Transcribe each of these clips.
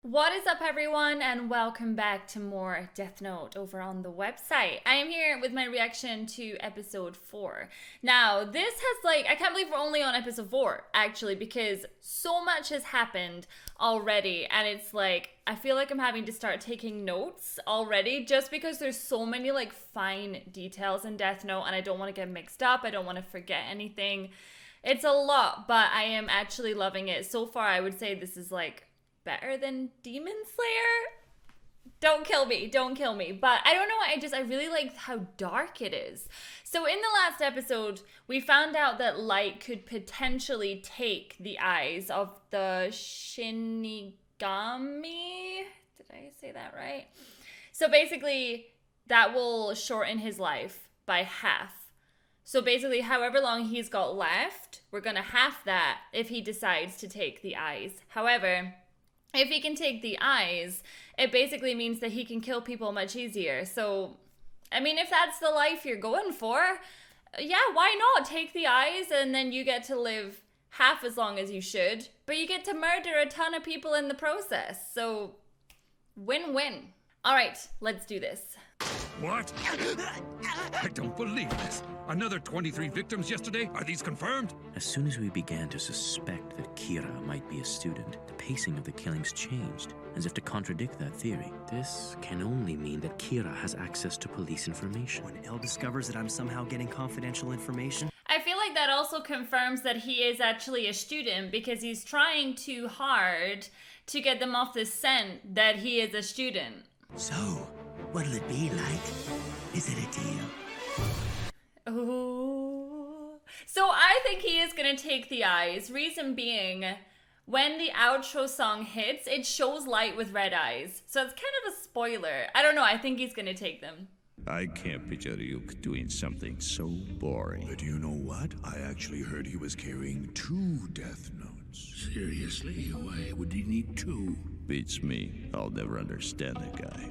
What is up, everyone, and welcome back to more Death Note over on the website. I am here with my reaction to episode 4. Now, this has I can't believe we're only on episode 4, actually, because so much has happened already, and it's I feel like I'm having to start taking notes already, just because there's so many, fine details in Death Note, and I don't want to get mixed up, I don't want to forget anything. It's a lot, but I am actually loving it. So far, I would say this is, better than Demon Slayer. Don't kill me. But I don't know. I really like how dark it is. So in the last episode, we found out that Light could potentially take the eyes of the Shinigami. Did I say that right? So basically, that will shorten his life by half. So basically, however long he's got left, we're going to half that if he decides to take the eyes. However, if he can take the eyes, it basically means that he can kill people much easier. So, I mean, if that's the life you're going for, yeah, why not? Take the eyes and then you get to live half as long as you should, but you get to murder a ton of people in the process. So, win-win. All right, let's do this. What? I don't believe this. Another 23 victims yesterday? Are these confirmed? As soon as we began to suspect that Kira might be a student, the pacing of the killings changed, as if to contradict that theory. This can only mean that Kira has access to police information. When Elle discovers that I'm somehow getting confidential information? I feel like that also confirms that he is actually a student, because he's trying too hard to get them off the scent that he is a student. So, what'll it be like? Is it a deal? Oh. So I think he is going to take the eyes. Reason being, when the outro song hits, it shows Light with red eyes. So it's kind of a spoiler. I don't know. I think he's going to take them. I can't picture Ryuk doing something so boring. But you know what? I actually heard he was carrying 2 Death Notes. Seriously? Why would he need 2? Beats me. I'll never understand that guy.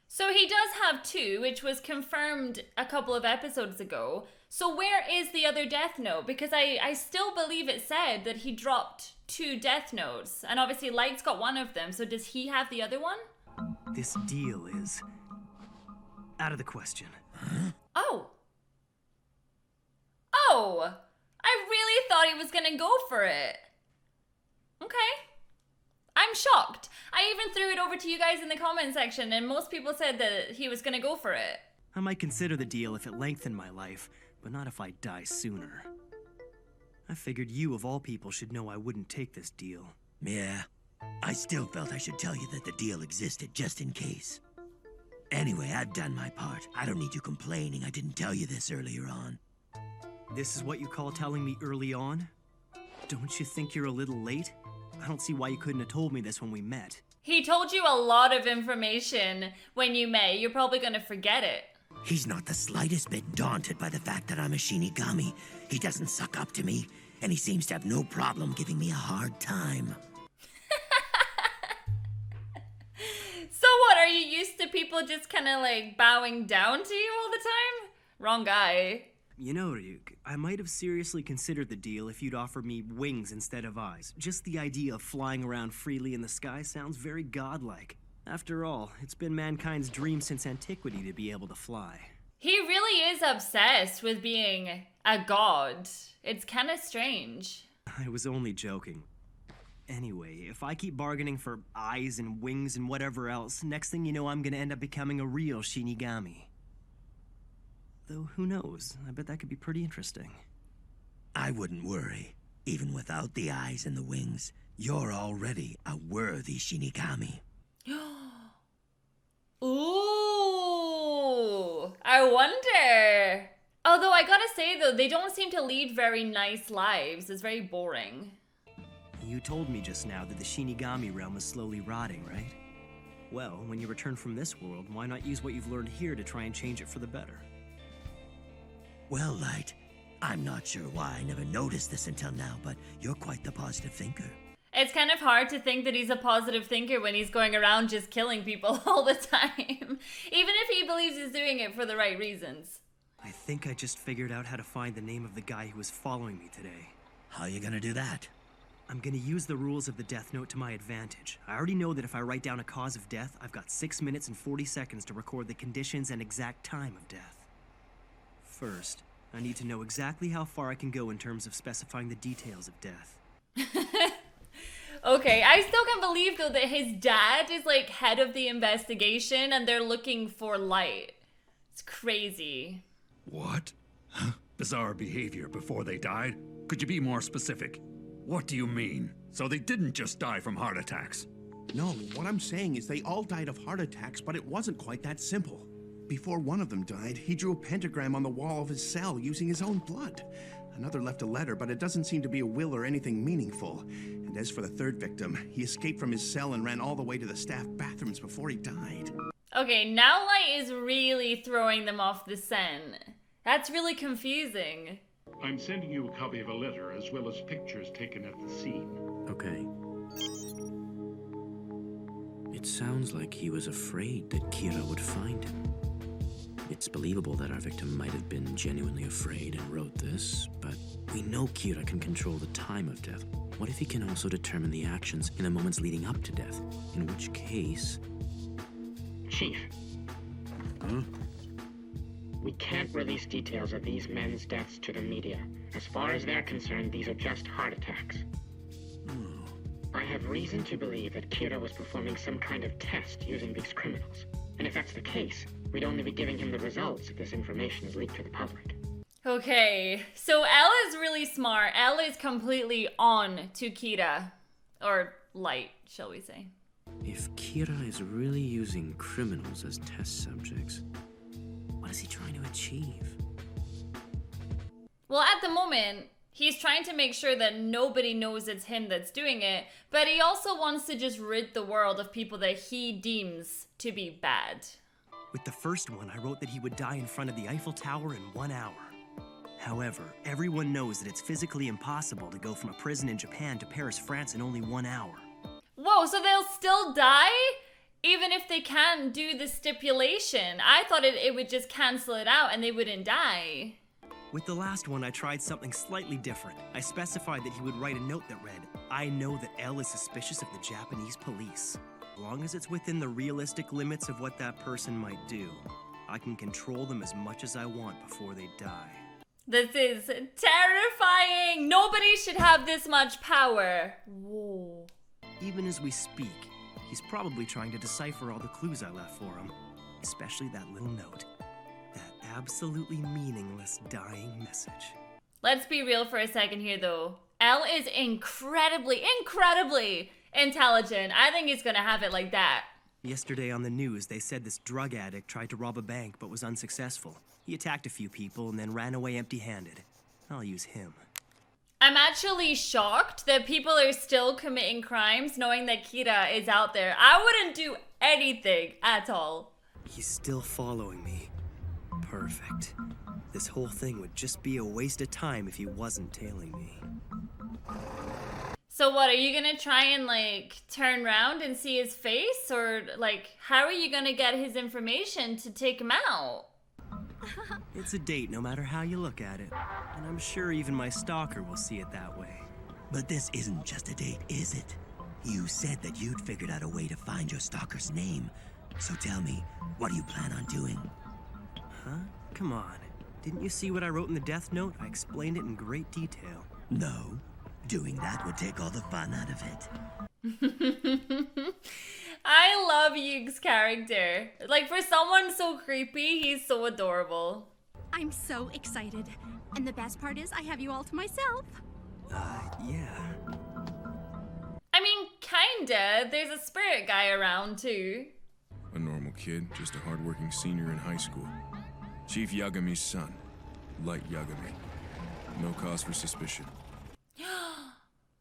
So he does have 2, which was confirmed a couple of episodes ago. So where is the other Death Note? Because I still believe it said that he dropped 2 Death Notes. And obviously Light's got one of them. So does he have the other one? This deal is out of the question. Huh? Oh. Oh. I really thought he was going to go for it. Okay. I'm shocked. I even threw it over to you guys in the comment section, and most people said that he was gonna go for it. I might consider the deal if it lengthened my life, but not if I die sooner. I figured you, of all people, should know I wouldn't take this deal. Yeah, I still felt I should tell you that the deal existed just in case. Anyway, I've done my part. I don't need you complaining I didn't tell you this earlier on. This is what you call telling me early on? Don't you think you're a little late? I don't see why you couldn't have told me this when we met. He told you a lot of information when you met. You're probably gonna forget it. He's not the slightest bit daunted by the fact that I'm a Shinigami. He doesn't suck up to me, and he seems to have no problem giving me a hard time. So what, are you used to people just kind of bowing down to you all the time? Wrong guy. You know, Ryuk, I might have seriously considered the deal if you'd offered me wings instead of eyes. Just the idea of flying around freely in the sky sounds very godlike. After all, it's been mankind's dream since antiquity to be able to fly. He really is obsessed with being a god. It's kind of strange. I was only joking. Anyway, if I keep bargaining for eyes and wings and whatever else, next thing you know I'm gonna end up becoming a real Shinigami. Though, who knows? I bet that could be pretty interesting. I wouldn't worry. Even without the eyes and the wings, you're already a worthy Shinigami. Ooh, I wonder. Although I gotta say though, they don't seem to lead very nice lives. It's very boring. You told me just now that the Shinigami realm is slowly rotting, right? Well, when you return from this world, why not use what you've learned here to try and change it for the better? Well, Light, I'm not sure why I never noticed this until now, but you're quite the positive thinker. It's kind of hard to think that he's a positive thinker when he's going around just killing people all the time. Even if he believes he's doing it for the right reasons. I think I just figured out how to find the name of the guy who was following me today. How you gonna do that? I'm gonna use the rules of the Death Note to my advantage. I already know that if I write down a cause of death, I've got 6 minutes and 40 seconds to record the conditions and exact time of death. First, I need to know exactly how far I can go in terms of specifying the details of death. Okay, I still can't believe though that his dad is like head of the investigation and they're looking for Light. It's crazy. What? Huh? Bizarre behavior before they died? Could you be more specific? What do you mean? So they didn't just die from heart attacks? No, what I'm saying is they all died of heart attacks, but it wasn't quite that simple. Before one of them died, he drew a pentagram on the wall of his cell using his own blood. Another left a letter, but it doesn't seem to be a will or anything meaningful. And as for the third victim, he escaped from his cell and ran all the way to the staff bathrooms before he died. Okay, now Light is really throwing them off the scent. That's really confusing. I'm sending you a copy of a letter as well as pictures taken at the scene. Okay. It sounds like he was afraid that Kira would find him. It's believable that our victim might have been genuinely afraid and wrote this, but we know Kira can control the time of death. What if he can also determine the actions in the moments leading up to death? In which case... Chief. Huh? We can't release details of these men's deaths to the media. As far as they're concerned, these are just heart attacks. I have reason to believe that Kira was performing some kind of test using these criminals. And if that's the case, we'd only be giving him the results if this information is leaked to the public. Okay, so Elle is really smart. Elle is completely on to Kira. Or Light, shall we say. If Kira is really using criminals as test subjects, what is he trying to achieve? Well, at the moment, he's trying to make sure that nobody knows it's him that's doing it, but he also wants to just rid the world of people that he deems to be bad. With the first one, I wrote that he would die in front of the Eiffel Tower in 1 hour. However, everyone knows that it's physically impossible to go from a prison in Japan to Paris, France in only 1 hour. Whoa, so they'll still die? Even if they can't do the stipulation? I thought it would just cancel it out and they wouldn't die. With the last one, I tried something slightly different. I specified that he would write a note that read, "I know that L is suspicious of the Japanese police. As long as it's within the realistic limits of what that person might do, I can control them as much as I want before they die." This is terrifying! Nobody should have this much power. Whoa. Even as we speak, he's probably trying to decipher all the clues I left for him, especially that little note. That absolutely meaningless dying message. Let's be real for a second here, though. Elle is incredibly intelligent. I think he's gonna have it like that. Yesterday on the news, they said this drug addict tried to rob a bank but was unsuccessful. He attacked a few people and then ran away empty-handed. I'll use him. I'm actually shocked that people are still committing crimes knowing that Kira is out there. I wouldn't do anything at all. He's still following me. Perfect. This whole thing would just be a waste of time if he wasn't tailing me. So what, are you gonna try and like turn around and see his face? Or like, how are you gonna get his information to take him out? It's a date no matter how you look at it. And I'm sure even my stalker will see it that way. But this isn't just a date, is it? You said that you'd figured out a way to find your stalker's name. So tell me, what do you plan on doing? Huh? Come on. Didn't you see what I wrote in the Death Note? I explained it in great detail. No. Doing that would take all the fun out of it. I love Ryuk's character. Like, for someone so creepy, he's so adorable. I'm so excited. And the best part is I have you all to myself. Yeah. I mean, kinda. There's a spirit guy around, too. A normal kid, just a hardworking senior in high school. Chief Yagami's son, Light Yagami. No cause for suspicion.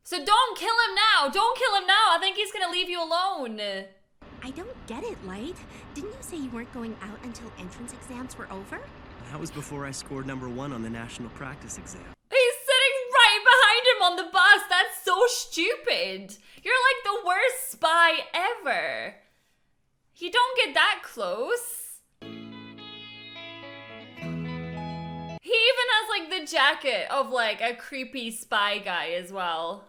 So don't kill him now! Don't kill him now! I think he's gonna leave you alone. I don't get it, Light. Didn't you say you weren't going out until entrance exams were over? That was before I scored #1 on the national practice exam. He's sitting right behind him on the bus. That's so stupid. You're like the worst spy ever. You don't get that close. He even has like the jacket of like a creepy spy guy as well.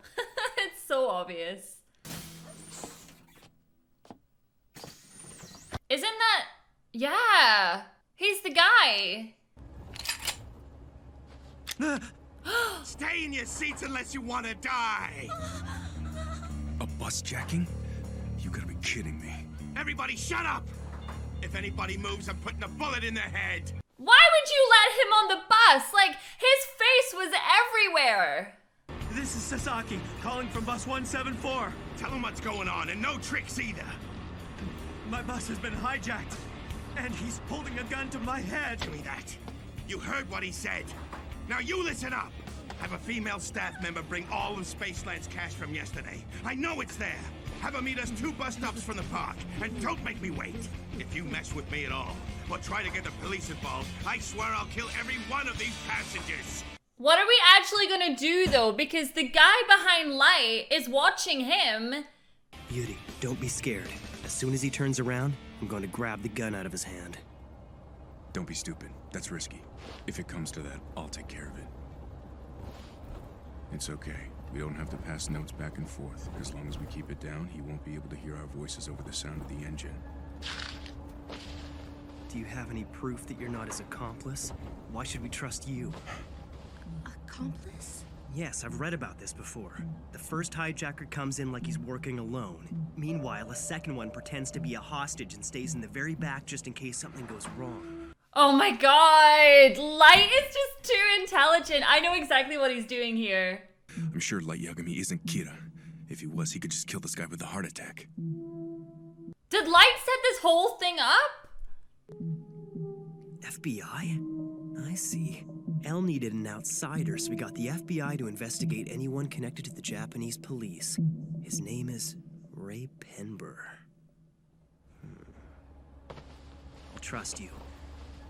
so obvious. Isn't that... Yeah! He's the guy! Stay in your seats unless you want to die! A bus jacking? You gotta be kidding me. Everybody shut up! If anybody moves, I'm putting a bullet in their head! Why would you let him on the bus? Like, his face was everywhere! This is Sasaki, calling from bus 174. Tell him what's going on, and no tricks either! My bus has been hijacked, and he's holding a gun to my head. Give me that. You heard what he said. Now you listen up. Have a female staff member bring all of Spaceland's cash from yesterday. I know it's there. Have her meet us 2 bus stops from the park, and don't make me wait. If you mess with me at all, or try to get the police involved, I swear I'll kill every one of these passengers. What are we actually gonna do though? Because the guy behind Light is watching him. Yuri, don't be scared. As soon as he turns around, I'm going to grab the gun out of his hand. Don't be stupid. That's risky. If it comes to that, I'll take care of it. It's okay. We don't have to pass notes back and forth. As long as we keep it down, he won't be able to hear our voices over the sound of the engine. Do you have any proof that you're not his accomplice? Why should we trust you? Accomplice? Yes, I've read about this before. The first hijacker comes in like he's working alone. Meanwhile, a second one pretends to be a hostage and stays in the very back just in case something goes wrong. Oh my god! Light is just too intelligent. I know exactly what he's doing here. I'm sure Light Yagami isn't Kira. If he was, he could just kill this guy with a heart attack. Did Light set this whole thing up? FBI? I see. El needed an outsider, so we got the FBI to investigate anyone connected to the Japanese police. His name is Ray Penber. I'll trust you.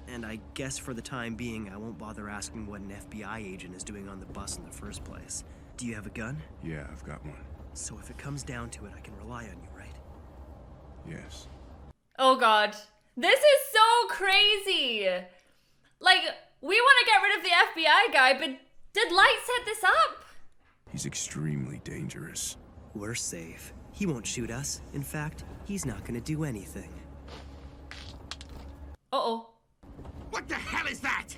And I guess for the time being, I won't bother asking what an FBI agent is doing on the bus in the first place. Do you have a gun? Yeah, I've got one. So if it comes down to it, I can rely on you, right? Yes. Oh god. This is so crazy! Like, we want to get rid of the FBI guy, but did Light set this up? He's extremely dangerous. We're safe. He won't shoot us. In fact, he's not gonna do anything. Uh-oh. What the hell is that?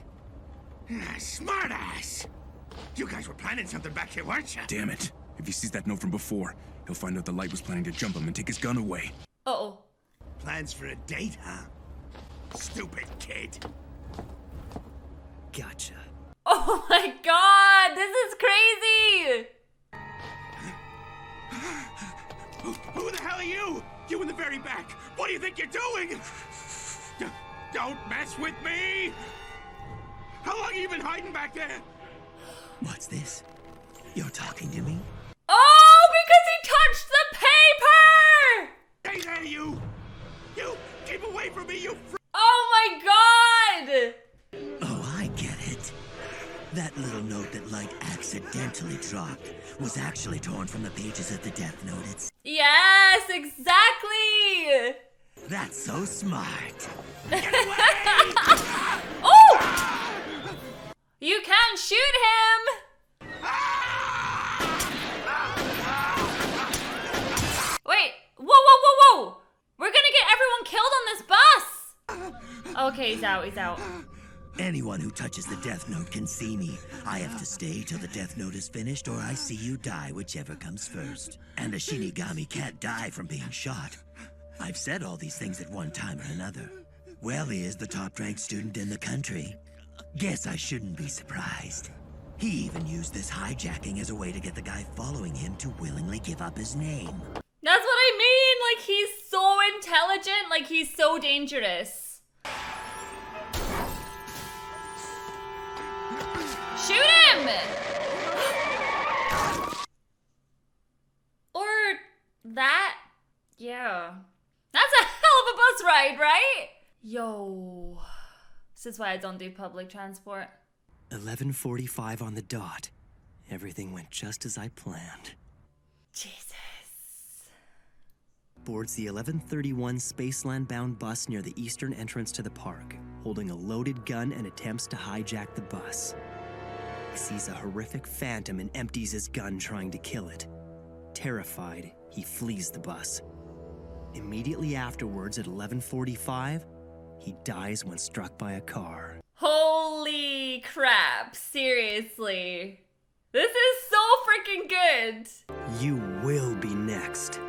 Smartass! You guys were planning something back here, weren't you? Damn it. If he sees that note from before, he'll find out the Light was planning to jump him and take his gun away. Uh-oh. Plans for a date, huh? Stupid kid. Gotcha. Oh my god, this is crazy! Who the hell are you? You in the very back. What do you think you're doing? Don't mess with me! How long have you been hiding back there? What's this? You're talking to me? Oh, because he touched the paper! Hey there, you! You! Keep away from me, you Oh my god! Oh, I get it. That little note that Light accidentally dropped was actually torn from the pages of the Death Note. Yes, exactly! That's so smart. Get away! Oh! You can't shoot him! Wait, whoa! We're gonna get everyone killed on this bus! Okay, he's out. Anyone who touches the Death Note can see me. I have to stay till the Death Note is finished, or I see you die, whichever comes first. And a Shinigami can't die from being shot. I've said all these things at one time or another. Well, he is the top-ranked student in the country. Guess I shouldn't be surprised. He even used this hijacking as a way to get the guy following him to willingly give up his name. That's what I mean! Like, he's so intelligent, like, he's so dangerous. Shoot him! Or that? Yeah. That's a hell of a bus ride, right? Yo. This is why I don't do public transport. 11:45 on the dot. Everything went just as I planned. Jesus. Boards the 11:31 Spaceland-bound bus near the eastern entrance to the park, holding a loaded gun and attempts to hijack the bus. He sees a horrific phantom and empties his gun trying to kill it. Terrified, he flees the bus. Immediately afterwards, at 11:45, he dies when struck by a car. Holy crap, seriously. This is so freaking good. You will be next,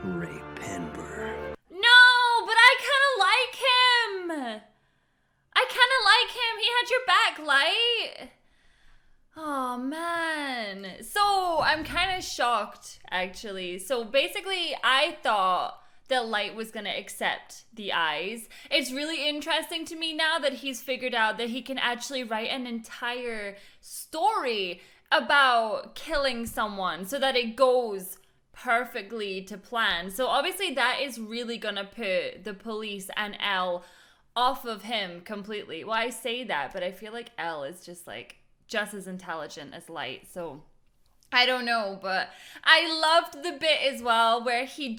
Ray Penber. No, but I kind of like him. I kind of like him. He had your back, Light. Oh, man. So, I'm kind of shocked, actually. So, basically, I thought that Light was going to accept the eyes. It's really interesting to me now that he's figured out that he can actually write an entire story about killing someone so that it goes perfectly to plan. So obviously that is really gonna put the police and Elle off of him completely. Well, I say that, but I feel like Elle is just as intelligent as Light. So I don't know, but I loved the bit as well where he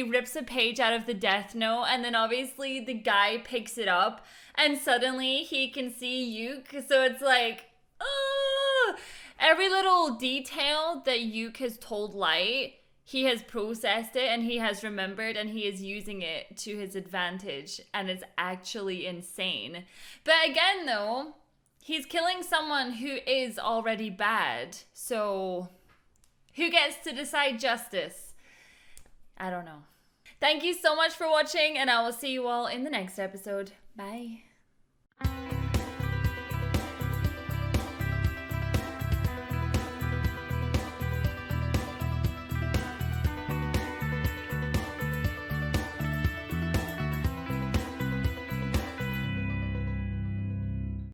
rips a page out of the Death Note, and then obviously the guy picks it up and suddenly he can see Ryuk. So it's like, oh, every little detail that Ryuk has told Light, he has processed it and he has remembered and he is using it to his advantage, and it's actually insane. But again though, he's killing someone who is already bad. So who gets to decide justice? I don't know. Thank you so much for watching, and I will see you all in the next episode. Bye.